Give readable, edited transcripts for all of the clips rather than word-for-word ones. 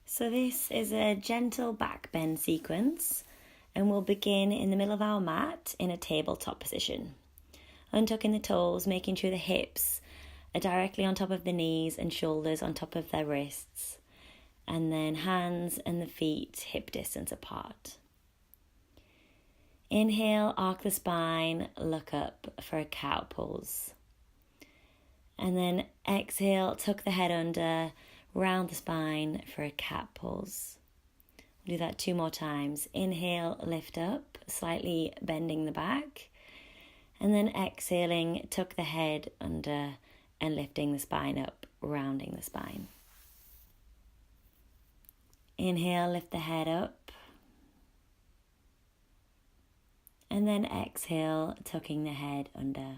So this is a gentle back bend sequence, and we'll begin in the middle of our mat in a tabletop position. Untucking the toes, making sure the hips are directly on top of the knees and shoulders on top of their wrists, and then hands and the feet hip distance apart. Inhale, arc the spine, look up for a cow pose. And then exhale, tuck the head under, round the spine for a cat pose. We'll do that 2 more times. Inhale, lift up, slightly bending the back. And then exhaling, tuck the head under and lifting the spine up, rounding the spine. Inhale, lift the head up. And then exhale, tucking the head under.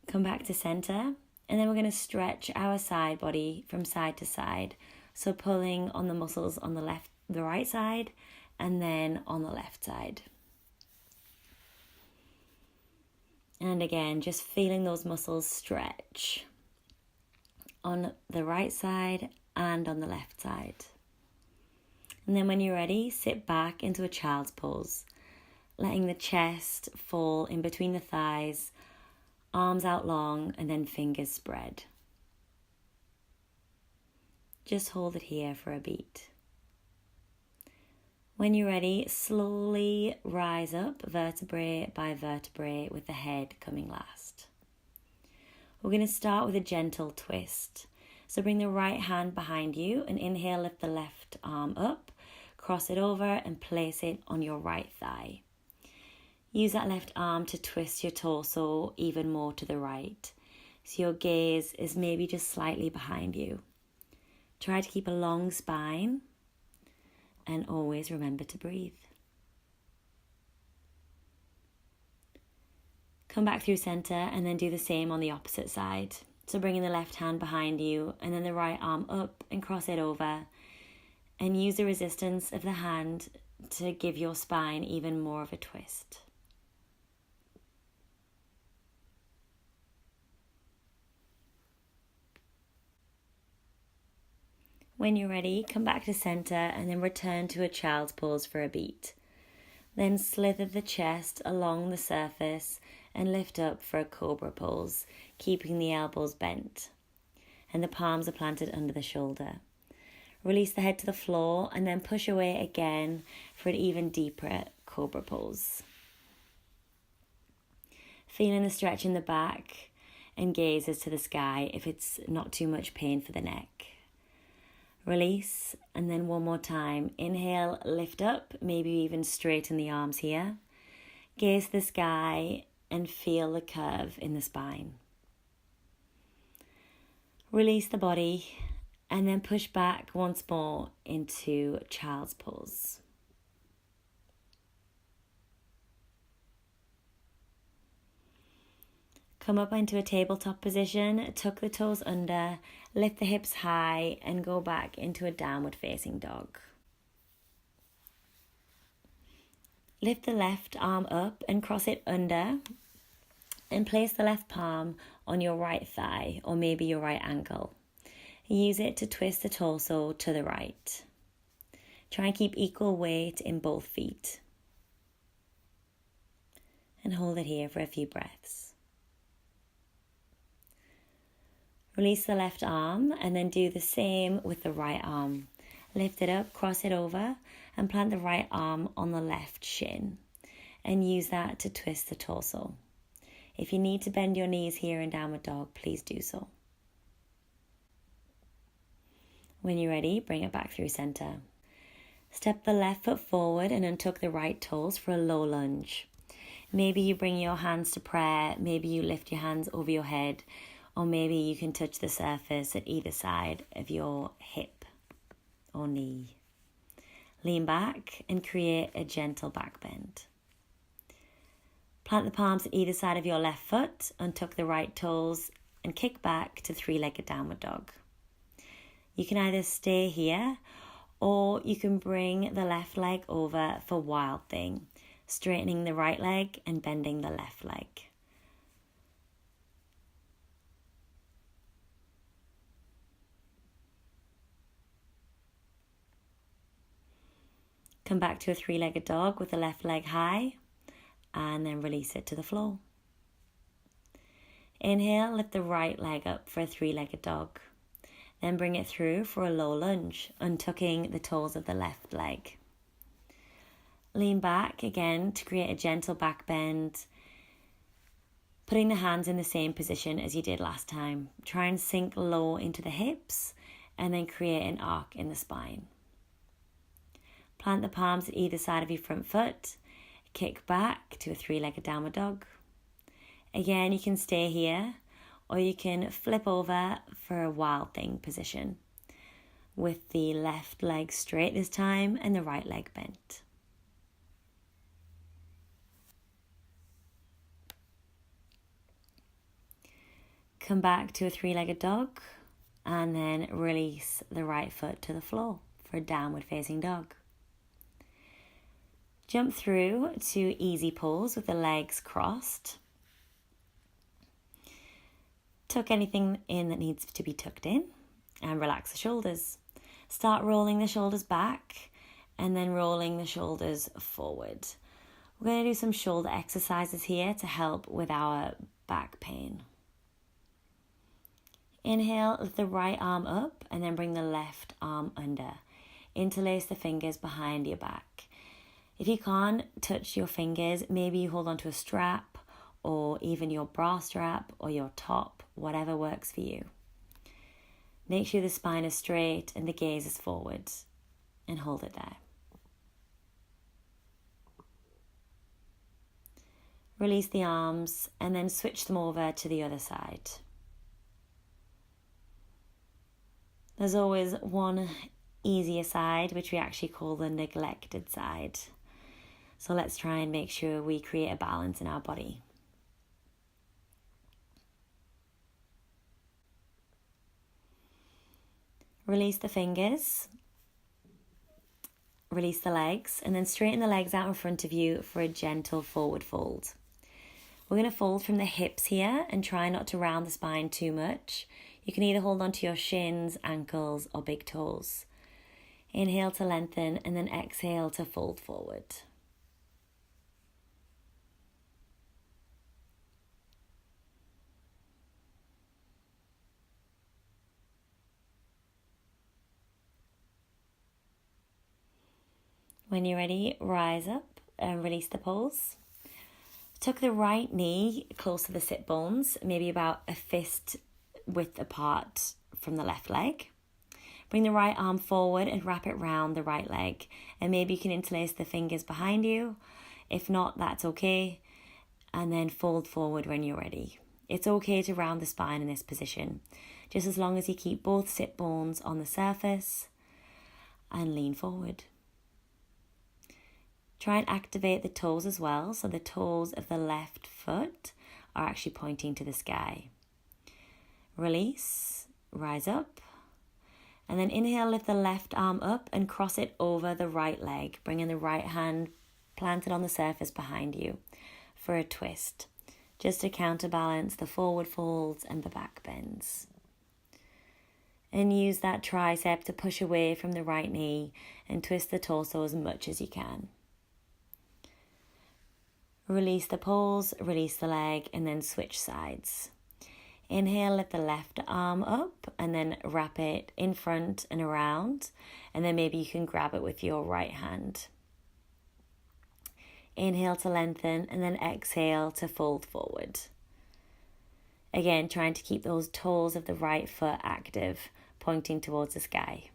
Come back to center, and then we're going to stretch our side body from side to side. So pulling on the muscles on the right side, and then on the left side. And again, just feeling those muscles stretch on the right side and on the left side. And then when you're ready, sit back into a child's pose, letting the chest fall in between the thighs, arms out long, and then fingers spread. Just hold it here for a beat. When you're ready, slowly rise up vertebrae by vertebrae with the head coming last. We're going to start with a gentle twist. So bring the right hand behind you and inhale, lift the left arm up, cross it over and place it on your right thigh. Use that left arm to twist your torso even more to the right, so your gaze is maybe just slightly behind you. Try to keep a long spine and always remember to breathe. Come back through center and then do the same on the opposite side. So bringing the left hand behind you and then the right arm up and cross it over, and use the resistance of the hand to give your spine even more of a twist. When you're ready, come back to center and then return to a child's pose for a beat. Then slither the chest along the surface and lift up for a cobra pose, keeping the elbows bent. And the palms are planted under the shoulder. Release the head to the floor and then push away again for an even deeper cobra pose. Feeling the stretch in the back and gazes to the sky if it's not too much pain for the neck. Release, and then one more time. Inhale, lift up, maybe even straighten the arms here. Gaze the sky and feel the curve in the spine. Release the body and then push back once more into child's pose. Come up into a tabletop position, tuck the toes under, lift the hips high, and go back into a downward facing dog. Lift the left arm up and cross it under, and place the left palm on your right thigh or maybe your right ankle. Use it to twist the torso to the right. Try and keep equal weight in both feet. And hold it here for a few breaths. Release the left arm and then do the same with the right arm. Lift it up, cross it over, and plant the right arm on the left shin. And use that to twist the torso. If you need to bend your knees here in downward dog, please do so. When you're ready, bring it back through center. Step the left foot forward and untuck the right toes for a low lunge. Maybe you bring your hands to prayer, maybe you lift your hands over your head, or maybe you can touch the surface at either side of your hip or knee. Lean back and create a gentle back bend. Plant the palms at either side of your left foot, untuck the right toes, and kick back to three-legged downward dog. You can either stay here, or you can bring the left leg over for wild thing, straightening the right leg and bending the left leg. Come back to a three-legged dog with the left leg high, and then release it to the floor. Inhale, lift the right leg up for a three-legged dog. Then bring it through for a low lunge, untucking the toes of the left leg. Lean back again to create a gentle back bend, putting the hands in the same position as you did last time. Try and sink low into the hips and then create an arc in the spine. Plant the palms at either side of your front foot. Kick back to a three-legged downward dog. Again, you can stay here or you can flip over for a wild thing position with the left leg straight this time and the right leg bent. Come back to a three-legged dog and then release the right foot to the floor for a downward facing dog. Jump through to easy pose with the legs crossed. Tuck anything in that needs to be tucked in and relax the shoulders. Start rolling the shoulders back and then rolling the shoulders forward. We're going to do some shoulder exercises here to help with our back pain. Inhale, lift the right arm up and then bring the left arm under. Interlace the fingers behind your back. If you can't touch your fingers, maybe you hold onto a strap or even your bra strap or your top, whatever works for you. Make sure the spine is straight and the gaze is forward and hold it there. Release the arms and then switch them over to the other side. There's always one easier side, which we actually call the neglected side. So let's try and make sure we create a balance in our body. Release the fingers, release the legs, and then straighten the legs out in front of you for a gentle forward fold. We're going to fold from the hips here and try not to round the spine too much. You can either hold onto your shins, ankles, or big toes. Inhale to lengthen and then exhale to fold forward. When you're ready, rise up and release the pose. Tuck the right knee close to the sit bones, maybe about a fist width apart from the left leg. Bring the right arm forward and wrap it round the right leg. And maybe you can interlace the fingers behind you. If not, that's okay. And then fold forward when you're ready. It's okay to round the spine in this position, just as long as you keep both sit bones on the surface and lean forward. Try and activate the toes as well, so the toes of the left foot are actually pointing to the sky. Release, rise up, and then inhale, lift the left arm up and cross it over the right leg, bringing the right hand planted on the surface behind you for a twist, just to counterbalance the forward folds and the back bends. And use that tricep to push away from the right knee and twist the torso as much as you can. Release the pose, release the leg, and then switch sides. Inhale, lift the left arm up and then wrap it in front and around. And then maybe you can grab it with your right hand. Inhale to lengthen and then exhale to fold forward. Again, trying to keep those toes of the right foot active, pointing towards the sky.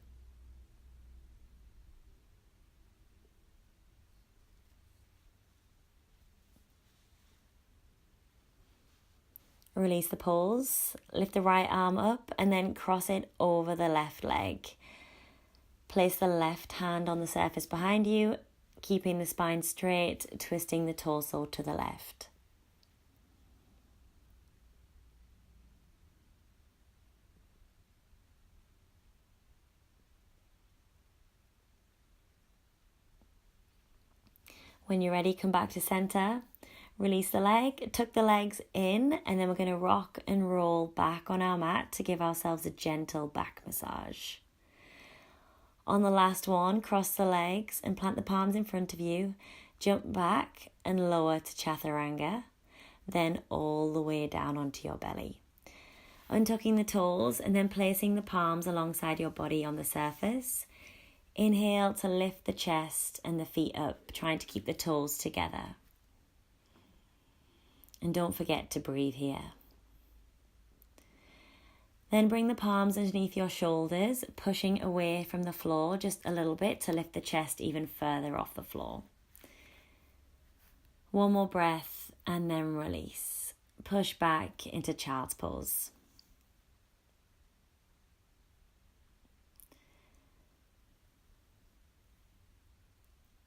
Release the pose, lift the right arm up and then cross it over the left leg. Place the left hand on the surface behind you, keeping the spine straight, twisting the torso to the left. When you're ready, come back to center. Release the leg, tuck the legs in, and then we're going to rock and roll back on our mat to give ourselves a gentle back massage. On the last one, cross the legs and plant the palms in front of you. Jump back and lower to Chaturanga, then all the way down onto your belly. Untucking the toes and then placing the palms alongside your body on the surface. Inhale to lift the chest and the feet up, trying to keep the toes together. And don't forget to breathe here. Then bring the palms underneath your shoulders, pushing away from the floor just a little bit to lift the chest even further off the floor. One more breath and then release. Push back into child's pose.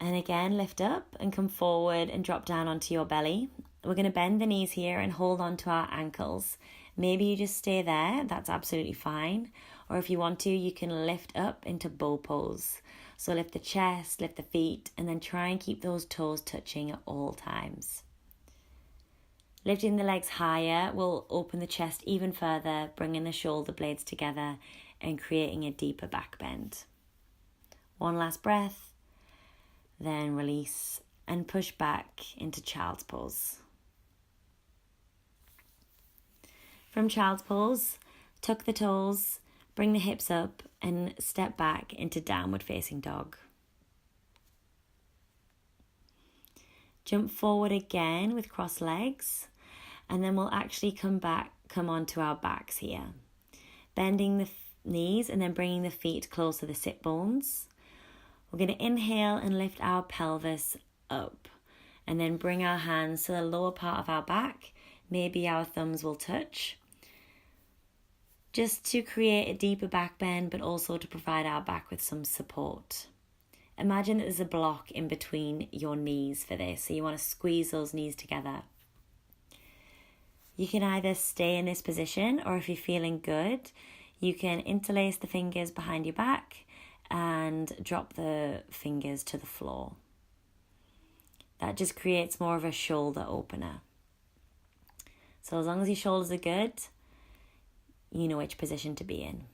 And again, lift up and come forward and drop down onto your belly. We're going to bend the knees here and hold on to our ankles. Maybe you just stay there, that's absolutely fine. Or if you want to, you can lift up into bow pose. So lift the chest, lift the feet, and then try and keep those toes touching at all times. Lifting the legs higher will open the chest even further, bringing the shoulder blades together and creating a deeper back bend. One last breath, then release and push back into child's pose. From child's pose, tuck the toes, bring the hips up and step back into downward facing dog. Jump forward again with crossed legs, and then we'll actually come onto our backs here. Bending the knees and then bringing the feet close to the sit bones. We're going to inhale and lift our pelvis up, and then bring our hands to the lower part of our back. Maybe our thumbs will touch, just to create a deeper back bend, but also to provide our back with some support. Imagine that there's a block in between your knees for this, so you want to squeeze those knees together. You can either stay in this position, or if you're feeling good, you can interlace the fingers behind your back and drop the fingers to the floor. That just creates more of a shoulder opener. So as long as your shoulders are good, you know which position to be in.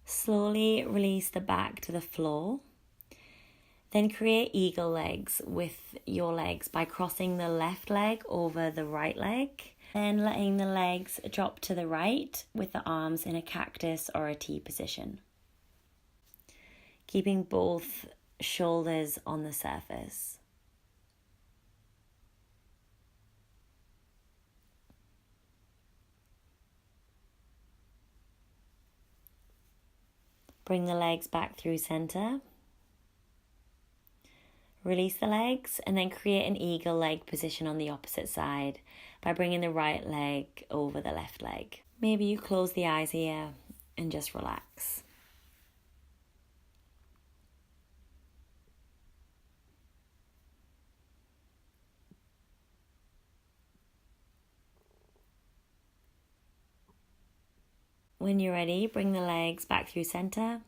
Slowly release the back to the floor. Then create eagle legs with your legs by crossing the left leg over the right leg. Then letting the legs drop to the right with the arms in a cactus or a T position. Keeping both shoulders on the surface. Bring the legs back through center. Release the legs and then create an eagle leg position on the opposite side by bringing the right leg over the left leg. Maybe you close the eyes here and just relax. When you're ready, bring the legs back through center.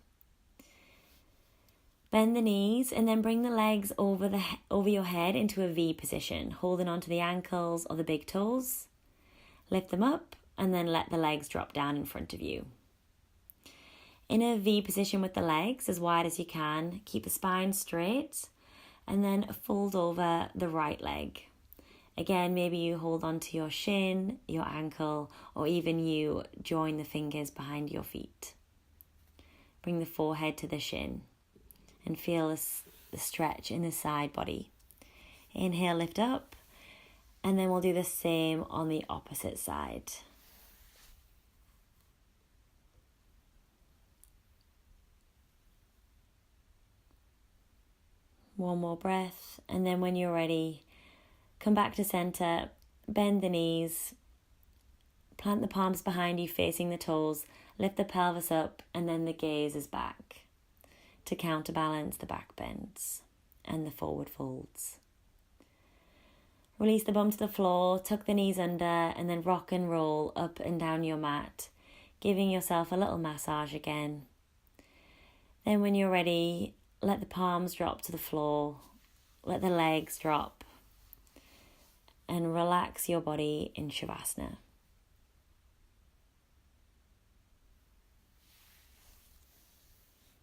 Bend the knees and then bring the legs over your head into a V position, holding onto the ankles or the big toes. Lift them up and then let the legs drop down in front of you. In a V position with the legs as wide as you can, keep the spine straight and then fold over the right leg. Again, maybe you hold on to your shin, your ankle, or even you join the fingers behind your feet. Bring the forehead to the shin and feel the stretch in the side body. Inhale, lift up, and then we'll do the same on the opposite side. One more breath, and then when you're ready, come back to center, bend the knees, plant the palms behind you facing the toes, lift the pelvis up, and then the gaze is back to counterbalance the back bends and the forward folds. Release the bum to the floor, tuck the knees under, and then rock and roll up and down your mat, giving yourself a little massage again. Then when you're ready, let the palms drop to the floor, let the legs drop, and relax your body in Shavasana.